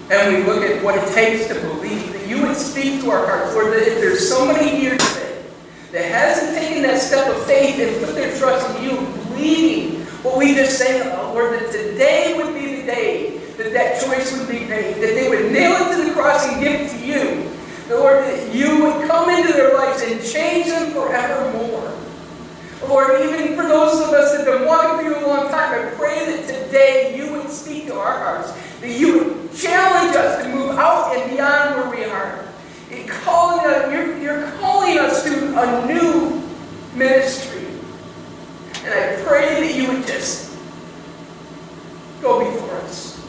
and we look at what it takes to believe, that you would speak to our hearts. Lord, that if there's somebody here today that hasn't taken that step of faith and put their trust in you, believing what we just sang about, Lord, that today would be the day that that choice would be made, that they would nail it to the cross and give it to you. The Lord, that you would come into their lives and change them forevermore. Lord, even for those of us that have been walking with you a long time, I pray that today you would speak to our hearts, that you would challenge us to move out and beyond where we are. You're calling us to a new ministry. And I pray that you would just go before us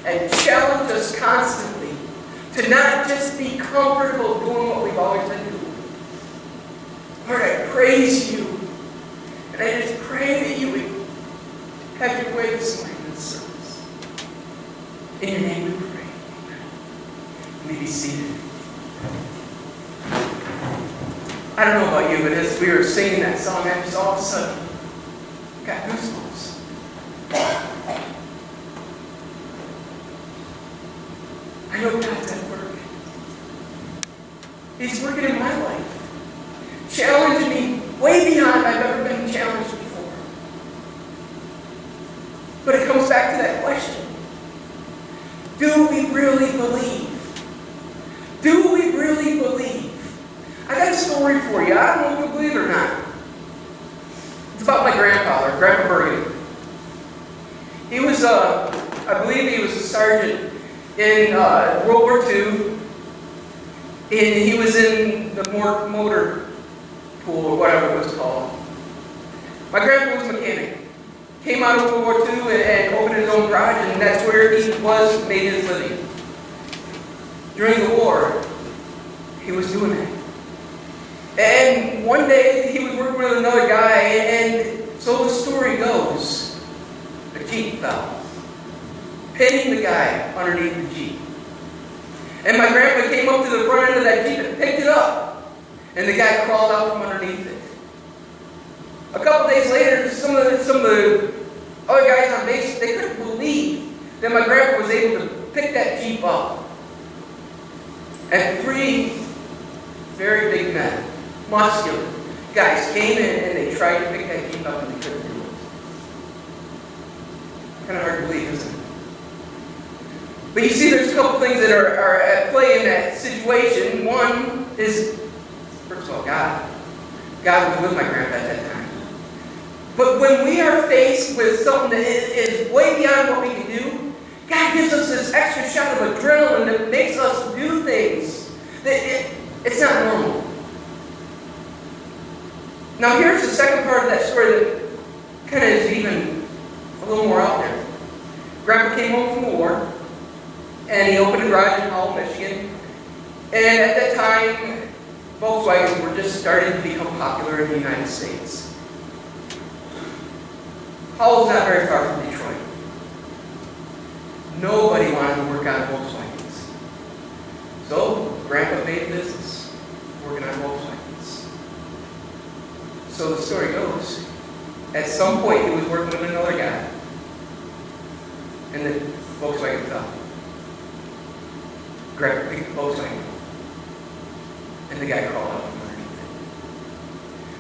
and challenge us constantly to not just be comfortable doing what we've always been doing. Lord, I praise you. And I just pray that you would have your way this morning in this service. In your name we pray. Amen. You may be seated. I don't know about you, but as we were singing that song, I just all of a sudden got goosebumps. I know God's at work. He's working in my life, challenging me way beyond I've ever been challenged before. But it comes back to that question. Do we really believe? Do we really believe? I got a story for you. I don't know if you believe it or not. It's about my grandfather, Grandpa Bergen. He was, I believe he was a sergeant in World War II. And he was in the motor pool, or whatever it was called. My grandpa was a mechanic. Came out of World War II and opened his own garage, and that's where he made his living. During the war, he was doing that. And one day, he was working with another guy, and so the story goes, a Jeep fell, pinning the guy underneath the Jeep. And my grandpa came up to the front end of that Jeep and picked it up, and the guy crawled out from underneath it. A couple days later, some of the other guys on base, they couldn't believe that my grandpa was able to pick that Jeep up. And 3 very big men, muscular guys, came in and they tried to pick that Jeep up and they couldn't do it. Kind of hard to believe, isn't it? But you see, there's a couple things that are at play in that situation. One is, first of all, God. God was with my grandpa at that time. But when we are faced with something that is way beyond what we can do, God gives us this extra shot of adrenaline that makes us do things that it's not normal. Now here's the second part of that story that kind of is even a little more out there. Grandpa came home from the war, and he opened a garage in Howell, Michigan. And at that time, Volkswagens were just starting to become popular in the United States. Howell's not very far from Detroit. Nobody wanted to work on Volkswagens. So, Grandpa made a business working on Volkswagens. So the story goes, at some point he was working with another guy, and the Volkswagen fell. Grandpa picked the Volkswagen up, and the guy crawled out from underneath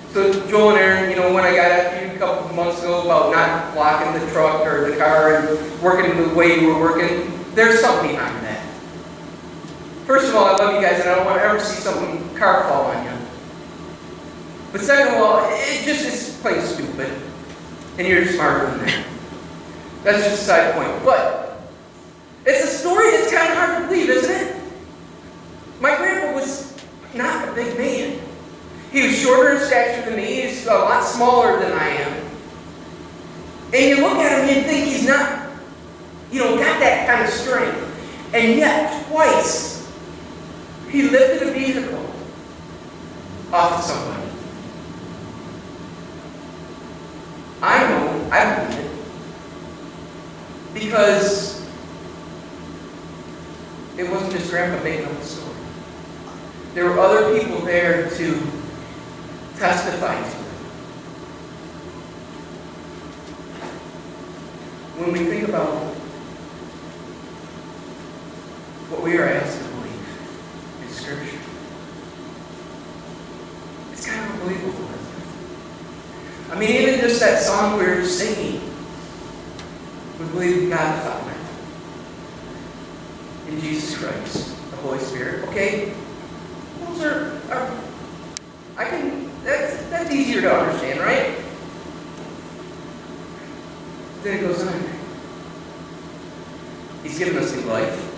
it. So Joel and Aaron, when I got after you a couple of months ago about not blocking the truck or the car and working the way you were working, there's something behind that. First of all, I love you guys, and I don't want to ever see some car fall on you. But second of all, it's plain stupid, and you're smarter than that. That's just a side point. But it's a story that's kind of hard to believe, isn't it? My grandpa was not a big man. He was shorter in stature than me. He's a lot smaller than I am. And you look at him and you think he's not, got that kind of strength. And yet, twice, he lifted a vehicle off of somebody. I know, I believe it. Because it wasn't just Grandpa making up the story. There were other people there to testify to it. When we think about what we are asked to believe in Scripture. It's kind of unbelievable, isn't it? I mean, even just that song we were singing, we believe in God the Father, in Jesus Christ, the Holy Spirit. Okay? Those are that's easier to understand, right? Then it goes on. He's given us new life.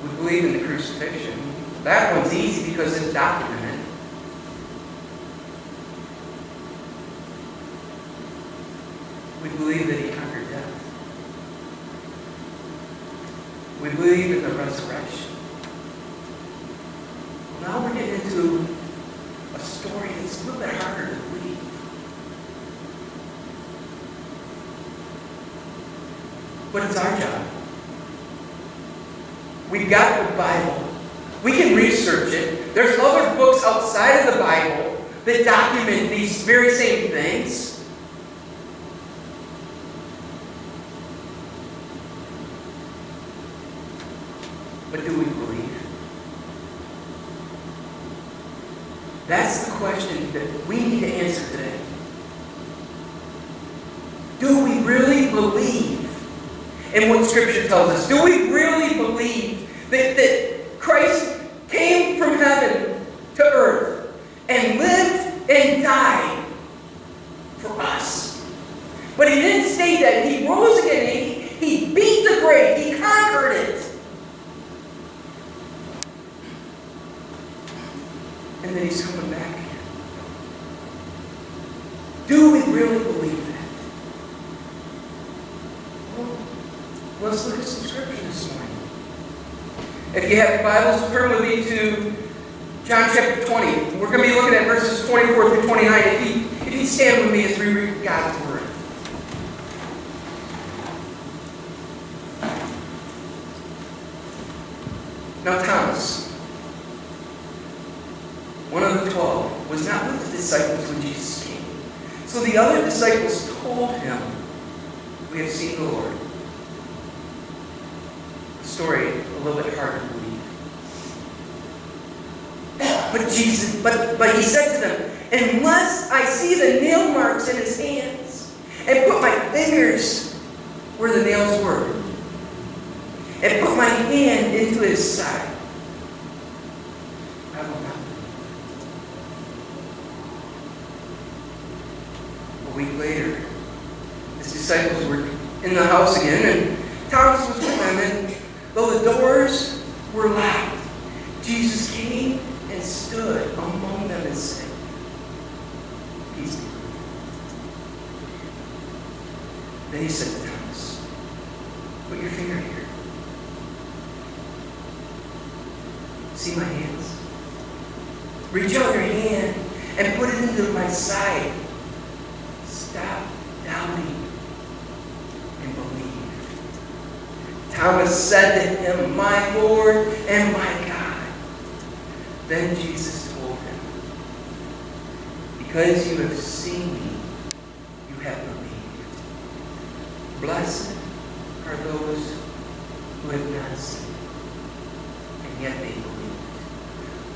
We believe in the crucifixion. That one's easy because it's documented. We believe that he conquered death. We believe in the resurrection. Now we're getting into a story that's a little bit harder to believe. But it's our job. We've got the Bible. We can research it. There's other books outside of the Bible that document these very same things. But do we believe? That's the question that we need to answer today. Do we really believe in what Scripture tells us? Do we really believe that Christ came from heaven to earth and lived and died for us? But he didn't stay dead. He rose again. He beat the grave. He conquered it. And then he's coming back again. Do we really believe that? Well, let's look at some Scripture this morning. If you have your Bibles, turn with me to John chapter 20. We're going to be looking at verses 24 through 29. If you stand with me as we read God's Word. Now Thomas, one of the 12, was not with the disciples when Jesus came. So the other disciples told him, "We have seen the Lord." The story a little bit harder to believe. But he said to them, "Unless I see the nail marks in his hands, and put my fingers where the nails were, and put my hand into his side, I will not." A week later, his disciples were in the house again, and Thomas was with them, and though the doors were locked, Jesus came and stood among them and said, "Peace be with you." Then he said to Thomas, "Put your finger here. See my hands? Reach out your hand and put it into my side. Stop doubting and believe." Thomas said to him, "My Lord and my God." Then Jesus told him, "Because you have seen me, you have believed. Blessed are those who have not seen, and yet they believe."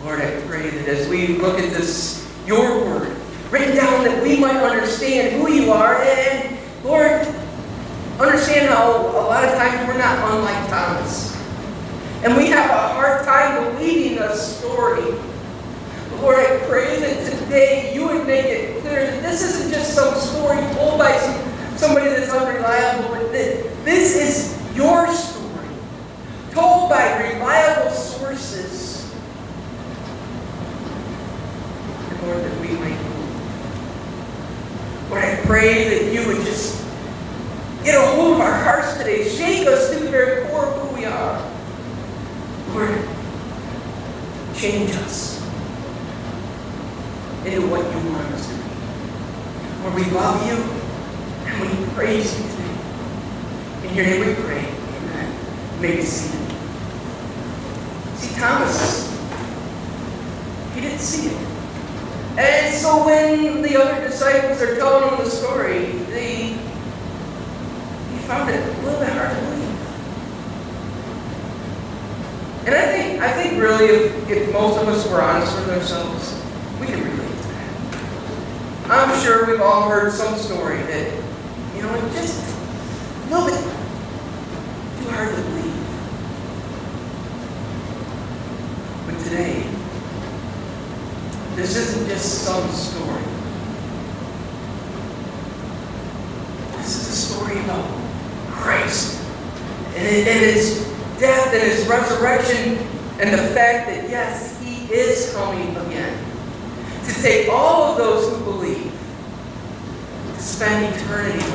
Lord, I pray that as we look at this, your word, written down, that we might understand who you are, and Lord, understand how a lot of times we're not unlike Thomas. And we have a hard time believing the story. Lord, I pray that today you would make it clear that this isn't just some story told by somebody that's unreliable, but that this is your story, told by reliable sources. And Lord, that we might believe. Lord, I pray that you would just get a hold of our hearts today, shake us to the very core of who we are. Lord, change us into what you want us to be. Lord, we love you and we praise you today. In your name we pray. Amen. You may be seated. See, Thomas, he didn't see it. And so when the other disciples are telling him the story, he found it a little bit hard to believe. I think really if most of us were honest with ourselves, we can relate to that. I'm sure we've all heard some story that, it's just a little bit too hard to believe. But today, this isn't just some story. This is a story about Christ and His death and His resurrection and the fact that, yes, He is coming again to take all of those who believe to spend eternity with Him.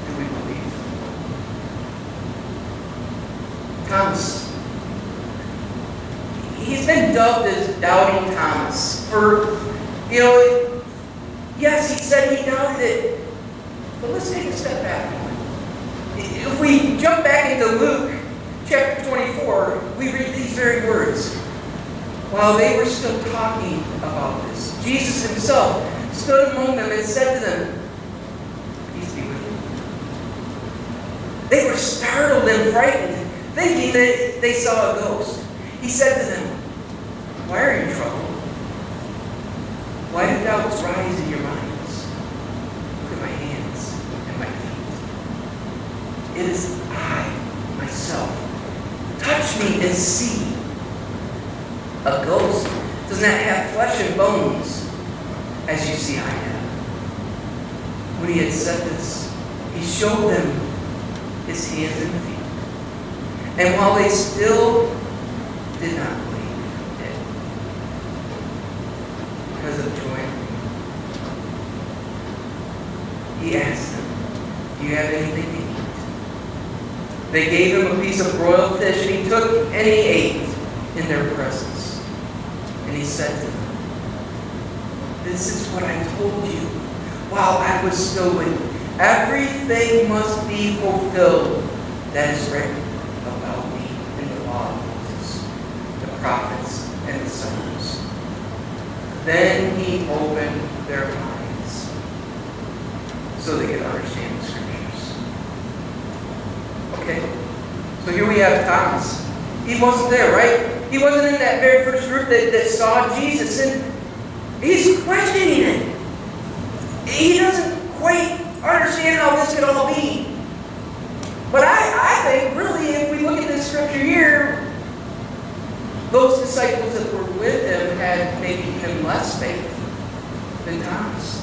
Do we believe? Thomas, he's been dubbed as Doubting Thomas for, yes, he said he doubted it. But let's take a step back. If we jump back into Luke chapter 24, we read these very words. While they were still talking about this, Jesus Himself stood among them and said to them, "Peace be with you." They were startled and frightened, thinking that they saw a ghost. He said to them, "Why are you troubled? Why do doubts rise in your minds? Look at my hands and my feet. It is I, myself. Touch me and see. A ghost does not have flesh and bones, as you see I have." When He had said this, He showed them His hands and feet. And while they still did not believe it, because of joy, He asked them, "Do you have anything to eat?" They gave Him a piece of broiled fish, and He took and He ate in their presence. And He said to them, "This is what I told you while I was still with you. Everything must be fulfilled that is written about me in the law of Moses, the prophets, and the Psalms." Then He opened their minds so they could understand the Scriptures. Okay, so here we have Thomas. He wasn't there, right? He wasn't in that very first group that saw Jesus, and he's questioning it. He doesn't quite understand how this could all be. But I think, really, if we look at this scripture here, those disciples that were with Him had maybe even less faith than Thomas.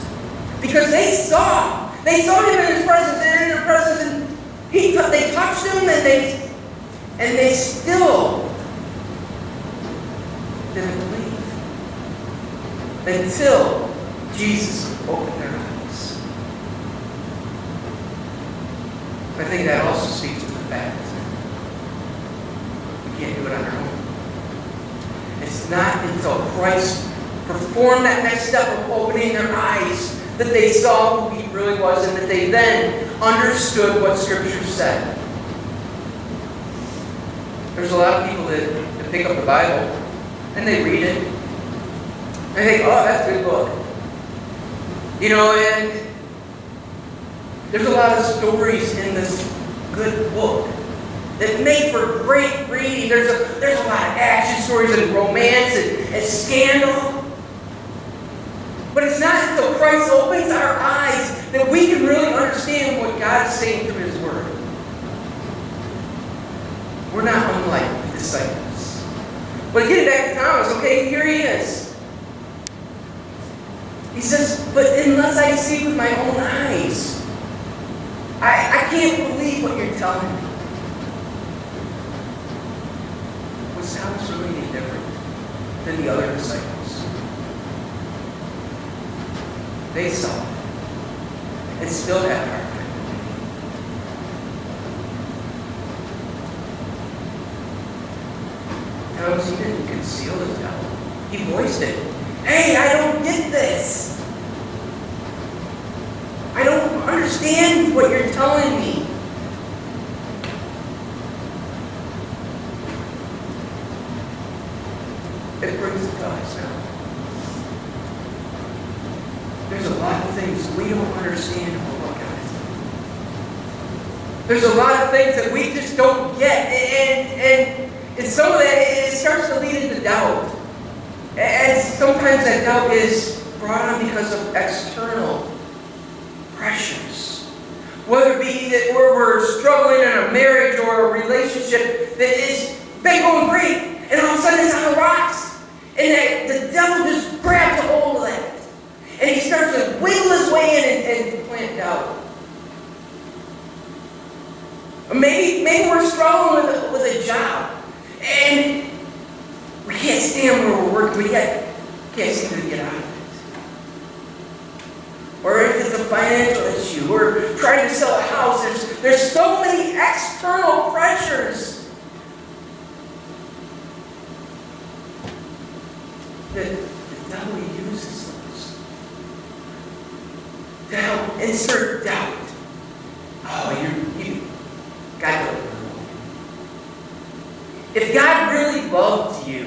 Because they saw Him in His presence, and in their presence, and they touched Him, and they still didn't believe until Jesus opened their eyes. I think that also speaks to the fact that we can't do it on our own. It's not until Christ performed that next step of opening their eyes that they saw who He really was, and that they then understood what Scripture said. There's a lot of people that pick up the Bible and they read it and they think, "Oh, that's a good book." And there's a lot of stories in this good book that make for great reading. There's a lot of action stories and romance and scandal. But it's not until Christ opens our eyes that we can really understand what God is saying through His Word. We're not unlike the disciples. But getting back to Thomas, okay, here he is. He says, "But unless I see with my own eyes, I can't believe what you're telling me." Was Thomas really any different than the other disciples? They saw it and still had a hard time. Thomas, he didn't conceal his doubt. He voiced it. "Hey, I don't get this. I don't understand what you're telling me." It brings it to us now. There's a lot of things we don't understand about what God is doing. There's a lot of things that we just don't get. And some of that, it starts to lead into doubt. And sometimes that doubt is brought on because of external pressures. Whether it be that we're struggling in a marriage or a relationship that has been going great, and all of a sudden it's on the rocks. And that the devil just grabs a hold of that. And he starts to wiggle his way in and plant doubt. Or maybe we're struggling with a job. And we can't stand where we're working. We can't seem to get out of it. Or if it's a financial issue, or trying to sell a house, there's so many external pressures that the devil uses those to help insert doubt. Oh, you God doesn't know. If God really loved you,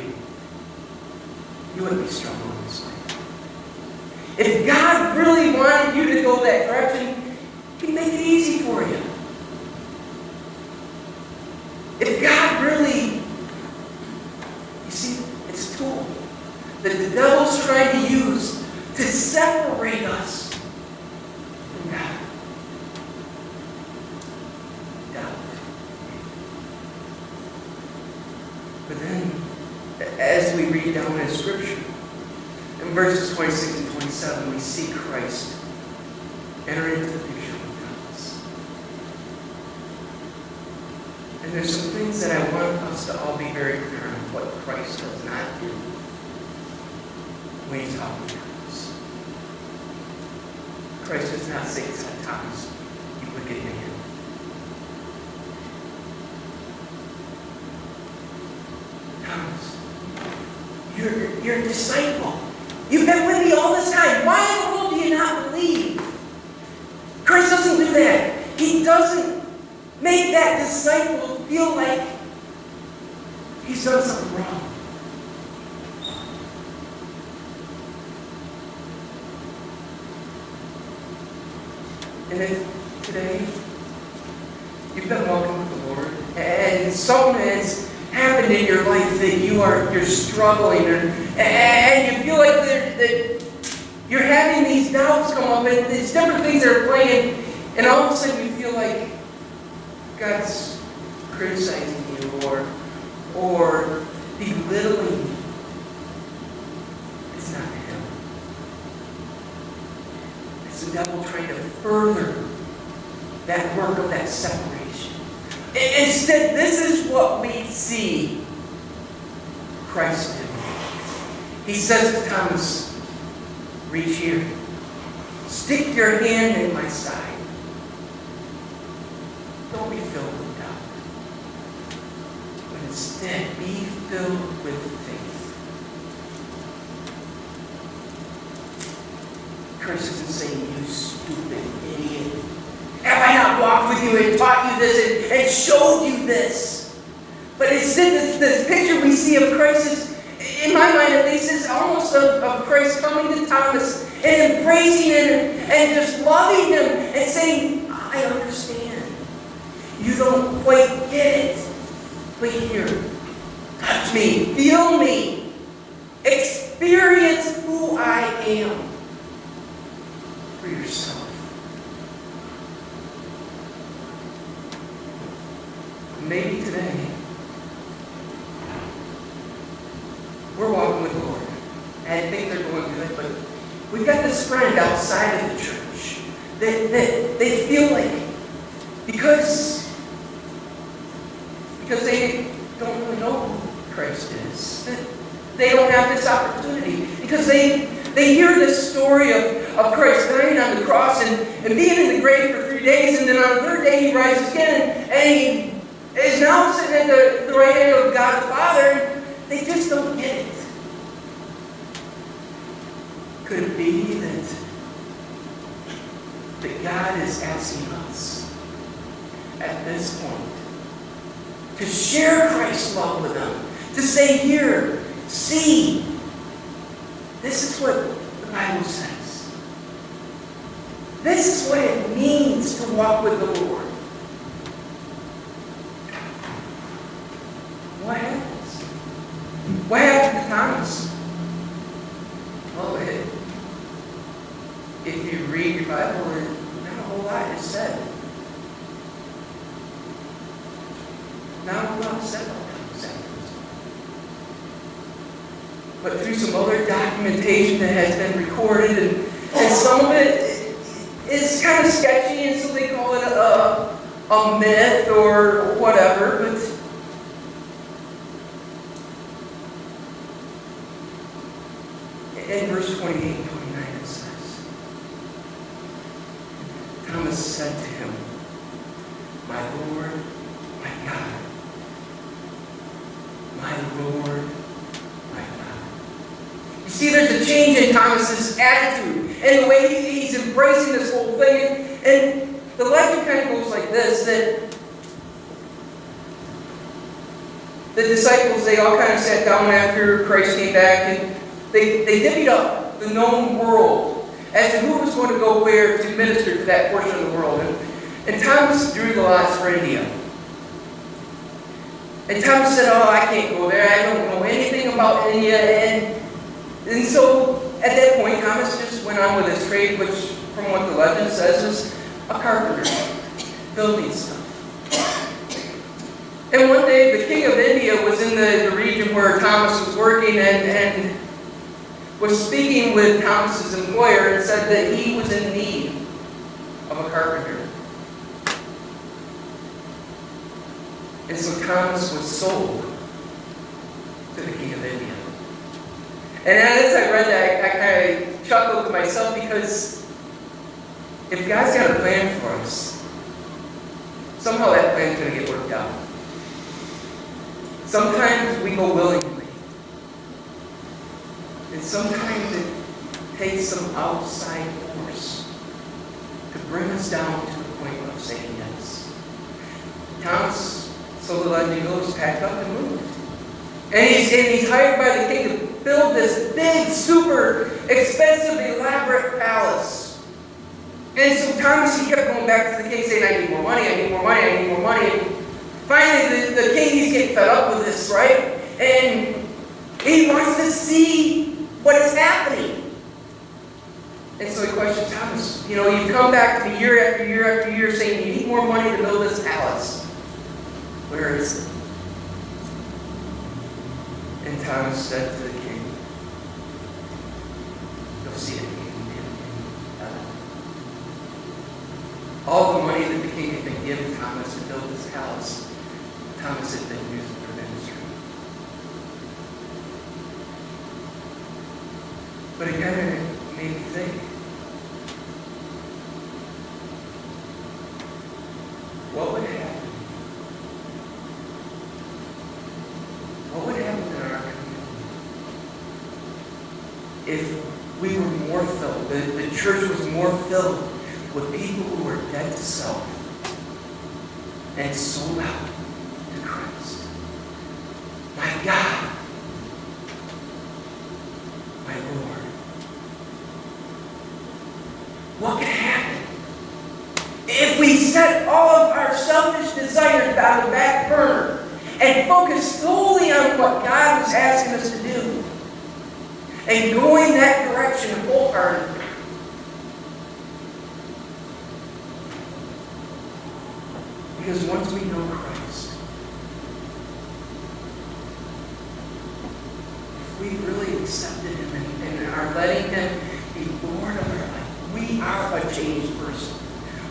you wouldn't be struggling this way. If God really wanted you to go that direction, He'd make it easy for you. If God really, you see, it's a tool that the devil's trying to use to separate us from God. Doubt. But then, as we read down in Scripture, in verses 26 and 27, we see Christ enter into the picture with us. And there's some things that I want us to all be very clear on what Christ does not do when He's talking to us. Christ does not say to Thomas, "You wicked man." Thomas, you're a disciple. You've been with me all this time. Why in the world do you not believe? Christ doesn't do that. He doesn't make that disciple feel like he's done something wrong. And if today you've been walking with the Lord, and something has happened in your life that you're struggling, and you feel like that you're having these doubts come up, and these different things are playing, and all of a sudden you feel like God's criticizing you or belittling you. It's not Him. It's the devil trying to further that work of that separation. Instead, this is what we see Christ do. He says to Thomas, "Reach here. Stick your hand in my side. Don't be filled with doubt, but instead be filled with faith." Christ isn't saying, "You stupid idiot. Have I not walked with you and taught you this and showed you this?" But instead, this picture we see of Christ is, in my mind at least, is almost of Christ coming to Thomas and embracing him and just loving him and saying, "I understand. You don't quite get it. But here, touch me, feel me, experience who I am for yourself." Maybe today, we're walking with the Lord, and things are going good, but we've got this friend outside of the church that they feel like, because they don't really know who Christ is, that they don't have this opportunity, because they hear this story of Christ dying on the cross and being in the grave for 3 days, and then on the third day He rises again, and He is now sitting at the right hand of God the Father. They just don't get it. Could it be that God is asking us at this point to share Christ's love with them? To say, "Here, see, this is what the Bible says. This is what it means to walk with the Lord." Bible, and not a whole lot is said. Not a whole lot is said about Thomas afterwards. But through some other documentation that has been recorded, and some of it is kind of sketchy, and so they call it a myth or whatever, but in verse 28 and 29 it says, Thomas said to him, "My Lord, my God, my Lord, my God." You see, there's a change in Thomas's attitude and the way he's embracing this whole thing. And the legend kind of goes like this, that the disciples, they all kind of sat down after Christ came back, and they divvied up the known world as to who was going to go where to minister to that portion of the world. And Thomas drew the lots for India. And Thomas said, "Oh, I can't go there. I don't know anything about India." And so at that point, Thomas just went on with his trade, which from what the legend says is a carpenter, building stuff. And one day, the king of India was in the region where Thomas was working, and was speaking with Thomas's employer, and said that he was in need of a carpenter. And so Thomas was sold to the king of India. And as I read that, I kind of chuckled to myself, because if God's got a plan for us, somehow that plan's going to get worked out. Sometimes we go willingly. And sometimes it takes some outside force to bring us down to the point of saying yes. Thomas, so the legend goes, packed up and moved. And he's hired by the king to build this big, super expensive, elaborate palace. And so Thomas, he kept going back to the king saying, "I need more money, I need more money, I need more money." And finally, the king, he's getting fed up with this, right? And he wants to see what is happening. And so he questions Thomas, "You've come back to me year after year after year saying you need more money to build this palace. Where is it?" And Thomas said to the king, "You'll see it in heaven." All the money that the king had been giving Thomas to build this palace, Thomas had been using for ministry. But it kind of made me think, what would happen? What would happen in our community if we were more filled, the church was more filled with people who were dead to self and sold out to Christ? My God, my Lord, what could happen if we set all of our selfish desires down the back burner and focus solely on what God was asking us to do, and going that direction wholeheartedly? Because once we know Christ, if we really accepted Him and are letting Him be Lord of our life, we are a changed person.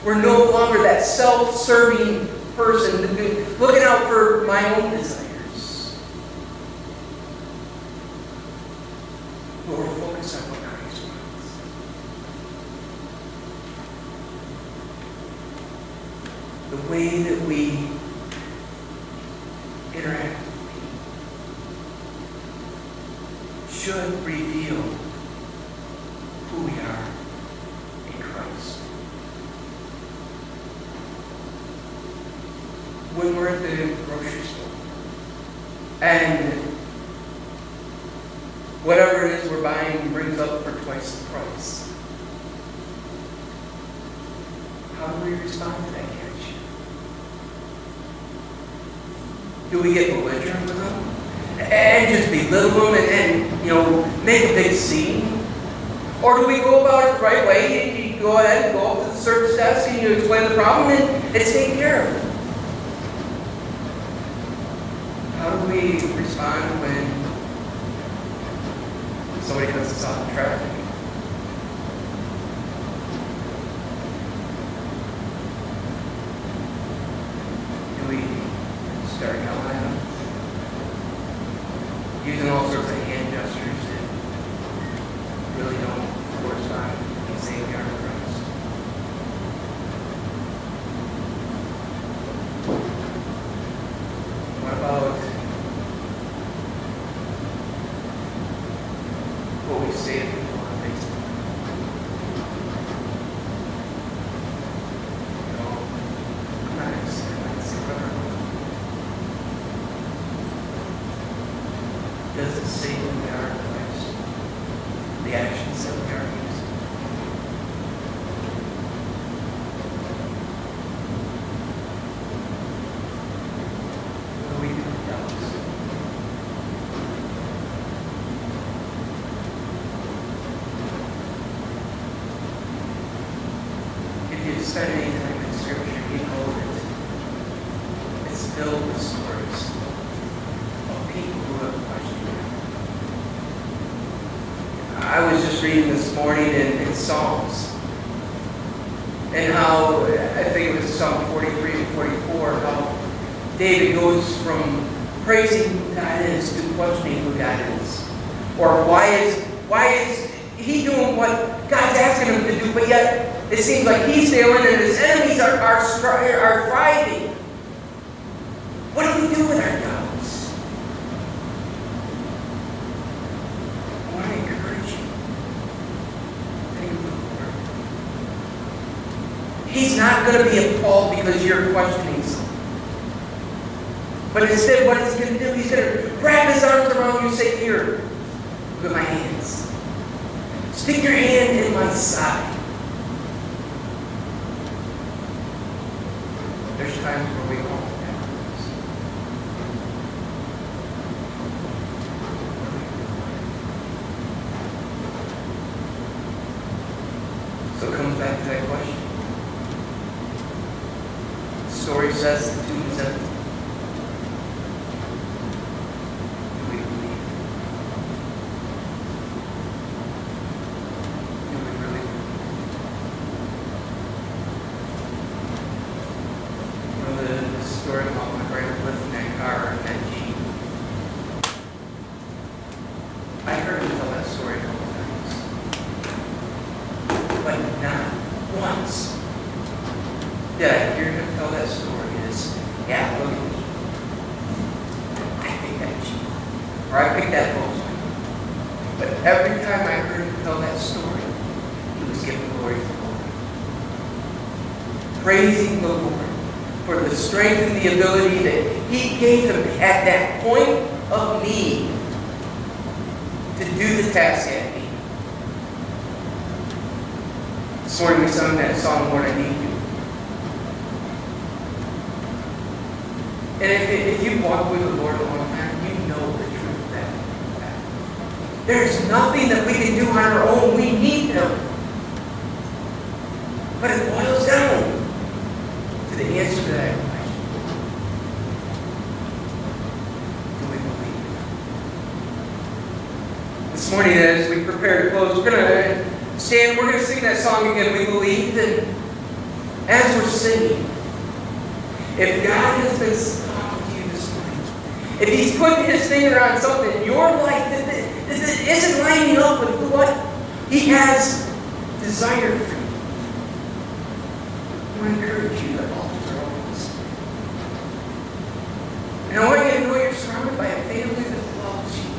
We're no longer that self-serving person looking out for my own desires. But we're focused on what Christ wants. The way that we interact with people should reveal who we are in Christ. When we're at the grocery store and whatever it is we're buying brings up for twice the price, how do we respond to that catch? Do we get belligerent with them and just belittle them and make a big scene? Or do we go about it the right way? You go ahead, go up to the service desk, and you explain the problem, and it's taken care of. How do we respond when somebody cuts us off in traffic? Do we start yelling at them? Using all sorts of hand gestures that really don't correspond to saying we are in Christ. What about what we say to people on Facebook? You know, I'm not going to say whatever. Does it say who we are in Christ? The actions that we are using. What do we do with doubts? If you've spent any time in Scripture, you know that it's filled with stories of people who have questioned Him. I was just reading this morning in Psalms, and how, I think it was Psalm 43 and 44, how David goes from praising who God is to questioning who God is. Or why is he doing what God's asking him to do, but yet it seems like he's failing and his enemies are thriving. What do we do with our doubts? I want to encourage you. Think of the Lord. He's not going to be appalled because you're questioning something. But instead, what he's going to do, he's going to wrap his arms around you and say, here, look at my hands. Stick your hand in my side. There's times where we won't have this. So it comes back to that question. The story says the tomb is empty. Do we believe? Do we really believe? You know the story about my brother lifting that car and that Jeep. I heard him tell that story a couple times. But not once did I hear him tell that story is, yeah, look at me. I picked that Jeep. Or I picked that Volkswagen. But every time I heard him tell that story, he was giving glory to the Lord. Praising the Lord for the strength and the ability that He gave him at that point of need to do the task at hand. This morning we sung that song, Lord, I Need You. And if you've walked with the Lord a long time, you know the truth of that. There's nothing that we can do on our own. We need Him. But it boils down to the answer to that question. Do we believe? This morning, as we prepare to close, we're going to stand, we're going to sing that song again, We Believe. And as we're singing, if God has been talking to you this morning, if He's put His finger on something in your life that isn't lining up with what He has desired for you, I want to encourage you that altars are open. And I want you to know you're surrounded by a family that loves you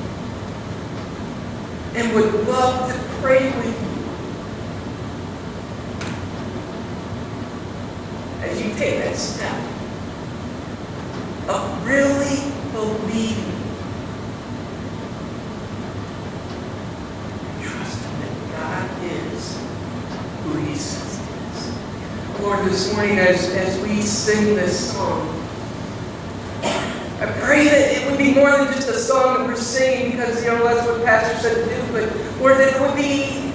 and would love to pray with you as you take that step of really believing, trusting that God is who He says He is. Lord, this morning as we sing this song, I pray that it would be more than just a song that we're singing because, that's what Pastor said to do, but Lord, that it would be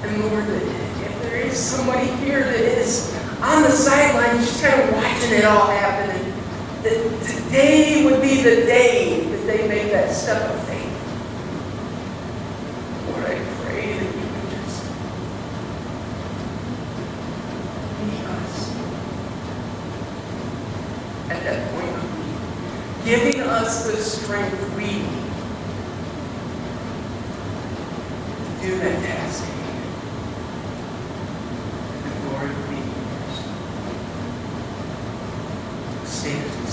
And Lord, if there is somebody here that is on the sidelines just kind of watching it all happen, and that today would be the day that they make that step of faith. Lord, I pray that you would just meet us at that point of need, giving us the strength we need to do that task. And the glory will be yours. Stand.